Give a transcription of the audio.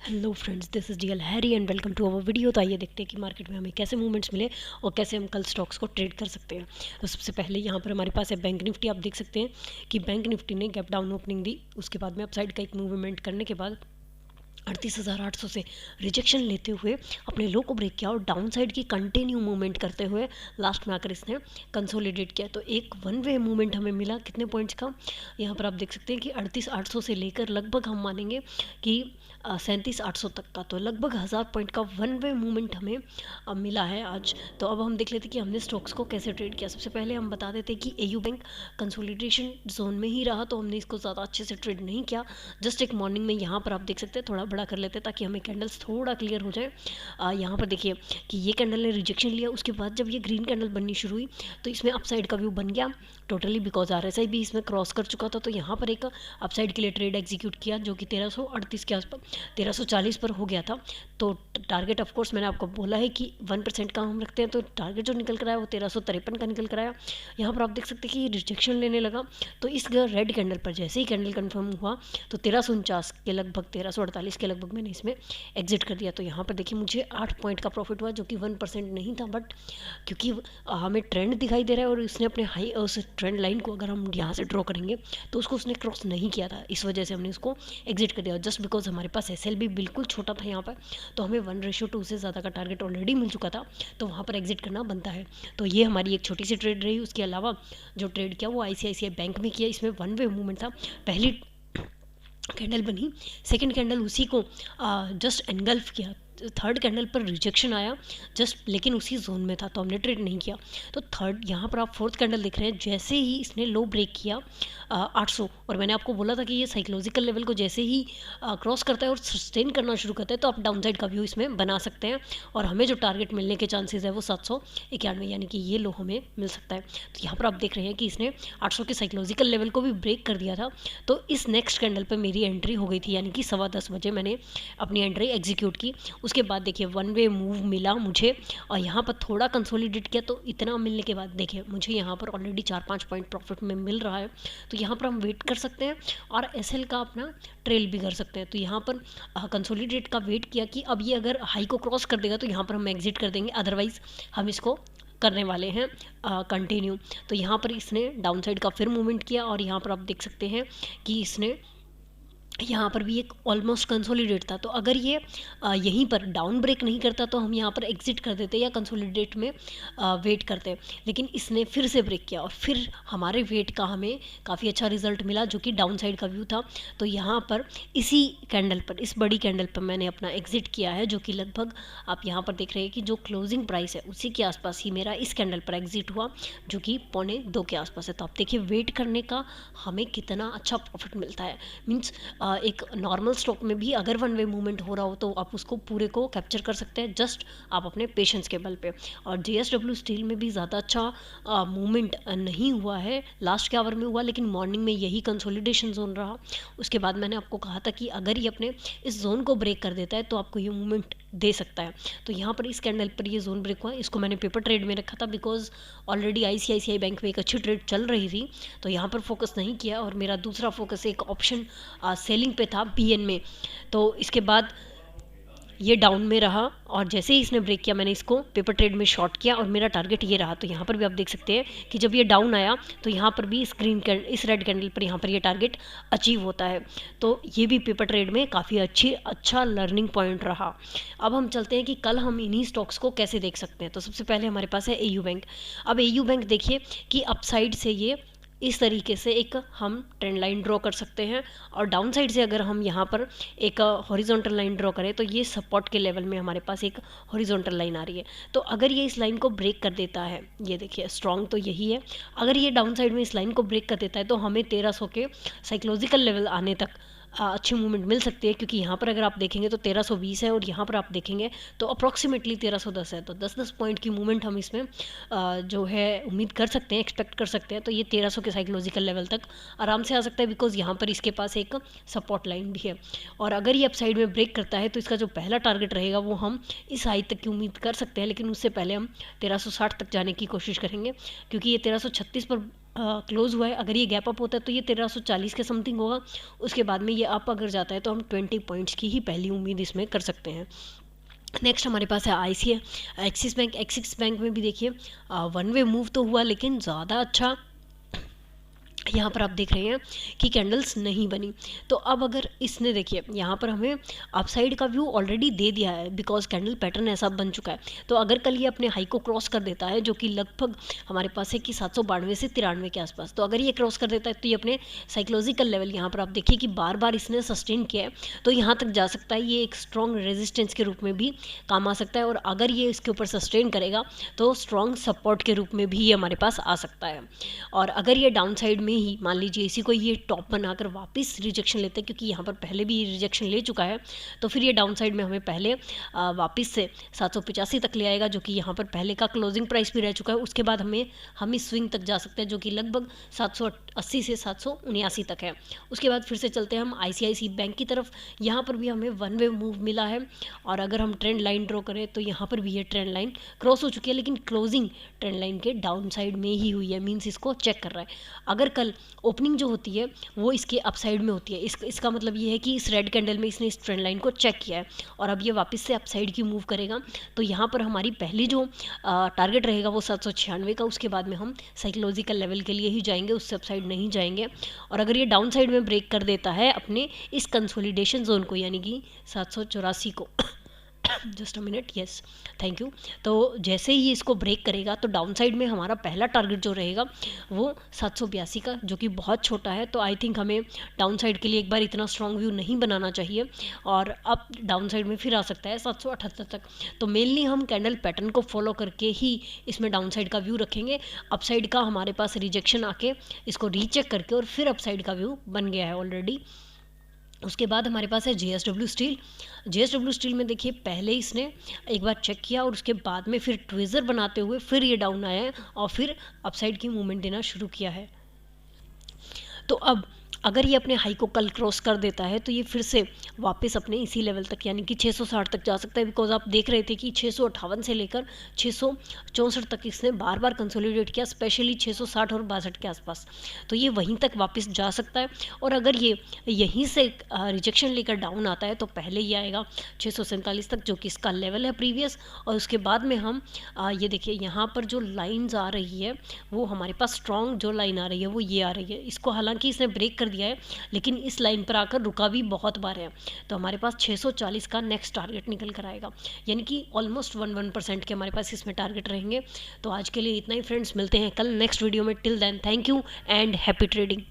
Hello friends, this is DL Harry and welcome to our video. तो आइए देखते हैं कि मार्केट में हमें कैसे मूवमेंट्स मिले और कैसे हम कल स्टॉक्स को ट्रेड कर सकते हैं। तो सबसे पहले यहाँ पर हमारे पास है बैंक निफ्टी। आप देख सकते हैं कि बैंक निफ्टी ने गैप डाउन ओपनिंग दी, उसके बाद में अपसाइड का एक मूवमेंट करने के बाद 38,800 से रिजेक्शन लेते हुए अपने लो को ब्रेक किया और डाउन साइड की कंटिन्यू मूवमेंट करते हुए लास्ट में आकर इसने कंसोलिडेट किया। तो एक वन वे मूवमेंट हमें मिला कितने पॉइंट्स का, यहाँ पर आप देख सकते हैं कि 38,800 से लेकर लगभग हम मानेंगे कि 37,800 तक का, तो लगभग 1000 पॉइंट का वन वे मूवमेंट हमें मिला है आज। तो अब हम देख लेते हैं कि हमने स्टॉक्स को कैसे ट्रेड किया। सबसे पहले हम बता देते हैं कि एयू बैंक कंसोलिडेशन जोन में ही रहा, तो हमने इसको ज़्यादा अच्छे से ट्रेड नहीं किया। जस्ट एक मॉर्निंग में यहाँ पर आप देख सकते हैं थोड़ा बड़ा कर लेते हैं ताकि हमें कैंडल्स थोड़ा क्लियर हो जाए। यहाँ पर देखिए कि ये कैंडल ने रिजेक्शन लिया, उसके बाद जब ये ग्रीन कैंडल बननी शुरू हुई तो इसमें अपसाइड का व्यू बन गया टोटली, बिकॉज आरएसआई भी इसमें क्रॉस कर चुका था। तो यहाँ पर एक अपसाइड के लिए ट्रेड एग्जीक्यूट किया जो कि 1338 के आसपास 1340 पर हो गया था। तो टारगेट ऑफकोर्स मैंने आपको बोला है कि 1% का हम रखते हैं, तो टारगेट जो निकल कर आया वो 1353 का निकल कर आया। यहाँ पर आप देख सकते हैं कि रिजेक्शन लेने लगा, तो इस रेड कैंडल पर जैसे ही कैंडल कन्फर्म हुआ तो 1349 के लगभग 1348 के लगभग मैंने इसमें एग्जिट कर दिया। तो यहाँ पर देखिए मुझे 8 पॉइंट का प्रॉफिट हुआ जो कि 1% नहीं था, बट क्योंकि हमें ट्रेंड दिखाई दे रहा है और इसने अपने हाई उस ट्रेंड लाइन को अगर हम यहाँ से ड्रॉ करेंगे तो उसको उसने क्रॉस नहीं किया था, इस वजह से हमने उसको एग्जिट कर दिया। जस्ट बिकॉज हमारे पास एसएल भी बिल्कुल छोटा था यहाँ पर, तो हमें 1:2 से ज़्यादा का टारगेट ऑलरेडी मिल चुका था, तो वहाँ पर एग्जिट करना बनता है। तो ये हमारी एक छोटी सी ट्रेड रही। उसके अलावा जो ट्रेड किया वो आईसीआईसीआई बैंक में किया, इसमें वन वे मूवमेंट था। पहली कैंडल बनी, सेकंड कैंडल उसी को जस्ट एनगल्फ किया, थर्ड कैंडल पर रिजेक्शन आया जस्ट, लेकिन उसी जोन में था तो हमने ट्रेड नहीं किया। तो थर्ड यहाँ पर आप फोर्थ कैंडल देख रहे हैं, जैसे ही इसने लो ब्रेक किया 800, और मैंने आपको बोला था कि ये साइकोलॉजिकल लेवल को जैसे ही क्रॉस करता है और सस्टेन करना शुरू करता है तो आप डाउन साइड का व्यू इसमें बना सकते हैं, और हमें जो टारगेट मिलने के चांसेस है वो 791, यानी कि ये लो हमें मिल सकता है। तो यहाँ पर आप देख रहे हैं कि इसने 800 के साइकोलॉजिकल लेवल को भी ब्रेक कर दिया था। तो इस नेक्स्ट कैंडल पर मेरी एंट्री हो गई थी, यानी कि 10:15 बजे मैंने अपनी एंट्री एग्जीक्यूट की। उसके बाद देखिए वन वे मूव मिला मुझे और यहाँ पर थोड़ा कंसोलिडेट किया, तो इतना मिलने के बाद देखिए मुझे यहाँ पर ऑलरेडी 4-5 पॉइंट प्रॉफिट में मिल रहा है। तो यहाँ पर हम वेट कर सकते हैं और एसएल का अपना ट्रेल भी कर सकते हैं। तो यहाँ पर कंसोलिडेट का वेट किया कि अब ये अगर हाई को क्रॉस कर देगा तो यहाँ पर हम एग्जिट कर देंगे, अदरवाइज हम इसको करने वाले हैं कंटिन्यू। तो यहाँ पर इसने डाउन साइड का फिर मूवमेंट किया और यहाँ पर आप देख सकते हैं कि इसने यहाँ पर भी एक ऑलमोस्ट कंसोलिडेट था। तो अगर ये यहीं पर डाउन ब्रेक नहीं करता तो हम यहाँ पर एग्जिट कर देते या कंसोलिडेट में वेट करते, लेकिन इसने फिर से ब्रेक किया और फिर हमारे वेट का हमें काफ़ी अच्छा रिजल्ट मिला जो कि डाउन साइड का व्यू था। तो यहाँ पर इसी कैंडल पर, इस बड़ी कैंडल पर मैंने अपना एग्जिट किया है, जो कि लगभग आप यहाँ पर देख रहे हैं कि जो क्लोजिंग प्राइस है उसी के आसपास ही मेरा इस कैंडल पर एग्जिट हुआ जो कि 1:45 के आसपास है। तो आप देखिए वेट करने का हमें कितना अच्छा प्रॉफिट मिलता है। मीन्स एक नॉर्मल स्टॉक में भी अगर वन वे मूवमेंट हो रहा हो तो आप उसको पूरे को कैप्चर कर सकते हैं, जस्ट आप अपने पेशेंस के बल पे। और जेएसडब्ल्यू स्टील में भी ज़्यादा अच्छा मूवमेंट नहीं हुआ है, लास्ट के आवर में हुआ, लेकिन मॉर्निंग में यही कंसोलिडेशन जोन रहा। उसके बाद मैंने आपको कहा था कि अगर ये अपने इस जोन को ब्रेक कर देता है तो आपको ये मूवमेंट दे सकता है। तो यहाँ पर इस कैंडल पर ये जोन ब्रेक हुआ, इसको मैंने पेपर ट्रेड में रखा था बिकॉज ऑलरेडी आईसीआईसीआई बैंक में एक अच्छी ट्रेड चल रही थी, तो यहाँ पर फोकस नहीं किया और मेरा दूसरा फोकस एक ऑप्शन सेलिंग पे था बीएन में। तो इसके बाद ये डाउन में रहा और जैसे ही इसने ब्रेक किया मैंने इसको पेपर ट्रेड में शॉर्ट किया और मेरा टारगेट ये रहा। तो यहाँ पर भी आप देख सकते हैं कि जब ये डाउन आया तो यहाँ पर भी इस रेड कैंडल पर यहाँ पर ये टारगेट अचीव होता है। तो ये भी पेपर ट्रेड में काफ़ी अच्छा लर्निंग पॉइंट रहा। अब हम चलते हैं कि कल हम इन्हीं स्टॉक्स को कैसे देख सकते हैं। तो सबसे पहले हमारे पास है एयू बैंक। अब एयू बैंक देखिए कि अपसाइड से ये इस तरीके से एक हम ट्रेंड लाइन ड्रॉ कर सकते हैं और डाउन साइड से अगर हम यहाँ पर एक हॉरिजॉन्टल लाइन ड्रॉ करें तो ये सपोर्ट के लेवल में हमारे पास एक हॉरिजॉन्टल लाइन आ रही है। तो अगर ये इस लाइन को ब्रेक कर देता है, ये देखिए स्ट्रॉन्ग तो यही है, अगर ये डाउन साइड में इस लाइन को ब्रेक कर देता है तो हमें 1300 के साइकोलॉजिकल लेवल आने तक अच्छी मूवमेंट मिल सकती है, क्योंकि यहाँ पर अगर आप देखेंगे तो 1320 है और यहाँ पर आप देखेंगे तो अप्रॉक्सीमेटली 1310 है। तो 10-10 पॉइंट की मूवमेंट हम इसमें जो है उम्मीद कर सकते हैं, एक्सपेक्ट कर सकते हैं। तो ये 1300 के साइकोलॉजिकल लेवल तक आराम से आ सकता है बिकॉज यहाँ पर इसके पास एक सपोर्ट लाइन भी है। और अगर ये अपसाइड में ब्रेक करता है तो इसका जो पहला टारगेट रहेगा वो हम इस हाई तक की उम्मीद कर सकते हैं, लेकिन उससे पहले हम 1360 तक जाने की कोशिश करेंगे, क्योंकि ये 1336 पर क्लोज हुआ है, अगर ये गैप अप होता है तो ये 1340 के समथिंग होगा। उसके बाद में ये अप अगर जाता है तो हम 20 पॉइंट्स की ही पहली उम्मीद इसमें कर सकते हैं। नेक्स्ट हमारे पास है एक्सिस बैंक। एक्सिस बैंक में भी देखिए वन वे मूव तो हुआ, लेकिन ज़्यादा अच्छा यहाँ पर आप देख रहे हैं कि कैंडल्स नहीं बनी। तो अब अगर इसने देखिए यहाँ पर हमें अपसाइड का व्यू ऑलरेडी दे दिया है, बिकॉज कैंडल पैटर्न ऐसा बन चुका है। तो अगर कल ये अपने हाई को क्रॉस कर देता है, जो कि लगभग हमारे पास है कि 792 से 93 के आसपास, तो अगर ये क्रॉस कर देता है तो ये अपने साइकोलॉजिकल लेवल यहाँ पर आप देखिए कि बार बार इसने सस्टेन किया है, तो यहाँ तक जा सकता है। ये एक स्ट्रॉन्ग रेजिस्टेंस के रूप में भी काम आ सकता है, और अगर ये इसके ऊपर सस्टेन करेगा तो स्ट्रॉन्ग सपोर्ट के रूप में भी ये हमारे पास आ सकता है। और अगर ये डाउन साइड में ही मान लीजिए इसी को ये टॉप बनाकर वापस रिजेक्शन लेते हैं, क्योंकि यहाँ पर पहले भी रिजेक्शन ले चुका है, तो फिर ये डाउन साइड में हमें पहले वापस से 785 तक ले आएगा, जो कि यहाँ पर पहले का क्लोजिंग प्राइस भी रह चुका है। उसके बाद हम इस स्विंग तक जा सकते हैं, जो कि लगभग 780 से 779 तक है। उसके बाद फिर से चलते हैं हम ICICI बैंक की तरफ। यहाँ पर भी हमें वन वे मूव मिला है, और अगर हम ट्रेंड लाइन ड्रॉ करें तो यहाँ पर भी ये ट्रेंड लाइन क्रॉस हो चुकी है, लेकिन क्लोजिंग ट्रेंड लाइन के डाउन साइड में ही हुई है, मीन्स इसको चेक कर रहा है। अगर कल ओपनिंग जो होती है वो इसके अपसाइड में होती है, इसका मतलब ये है कि इस रेड कैंडल में इसने इस ट्रेंड लाइन को चेक किया है, और अब ये वापस से अपसाइड की मूव करेगा। तो यहाँ पर हमारी पहली जो टारगेट रहेगा वो 796 का। उसके बाद में हम साइकोलॉजिकल लेवल के लिए ही जाएंगे, उससे अपसाइड नहीं जाएंगे। और अगर ये डाउन साइड में ब्रेक कर देता है अपने इस कंसोलिडेशन जोन को, यानी कि 784 को just a minute, yes, thank you. तो जैसे ही इसको ब्रेक करेगा तो डाउन साइड में हमारा पहला टारगेट जो रहेगा वो 782 का, जो कि बहुत छोटा है। तो आई थिंक हमें डाउन साइड के लिए एक बार इतना स्ट्रॉन्ग व्यू नहीं बनाना चाहिए, और अब डाउन साइड में फिर आ सकता है 778 तक। तो मेनली हम कैंडल पैटर्न को फॉलो करके ही इसमें डाउन साइड का व्यू रखेंगे। अपसाइड का हमारे पास रिजेक्शन आके इसको रीचेक करके और फिर अपसाइड का व्यू बन गया है ऑलरेडी। उसके बाद हमारे पास है JSW स्टील। JSW स्टील में देखिए पहले इसने एक बार चेक किया, और उसके बाद में फिर ट्विज़र बनाते हुए फिर ये डाउन आया है, और फिर अपसाइड की मूवमेंट देना शुरू किया है। तो अब अगर ये अपने हाई को कल क्रॉस कर देता है तो ये फिर से वापस अपने इसी लेवल तक, यानी कि 660 तक जा सकता है। बिकॉज आप देख रहे थे कि 658 से लेकर 664 तक इसने बार बार कंसोलिडेट किया, स्पेशली 660 और 62 के आसपास। तो ये वहीं तक वापस जा सकता है, और अगर ये यहीं से रिजेक्शन लेकर डाउन आता है तो पहले ये आएगा 647 तक, जो कि इसका लेवल है प्रीवियस। और उसके बाद में हम ये देखिए यहाँ पर जो लाइन्स आ रही है वो हमारे पास स्ट्रॉन्ग जो लाइन आ रही है वो ये आ रही है। इसको हालांकि इसने ब्रेक कर दिया है, लेकिन इस लाइन पर आकर रुका भी बहुत बार है। तो हमारे पास 640 का नेक्स्ट टारगेट निकल कर आएगा, यानी कि ऑलमोस्ट 1% के हमारे पास इसमें टारगेट रहेंगे। तो आज के लिए इतना ही फ्रेंड्स, मिलते हैं कल नेक्स्ट वीडियो में। Till then thank you and happy trading.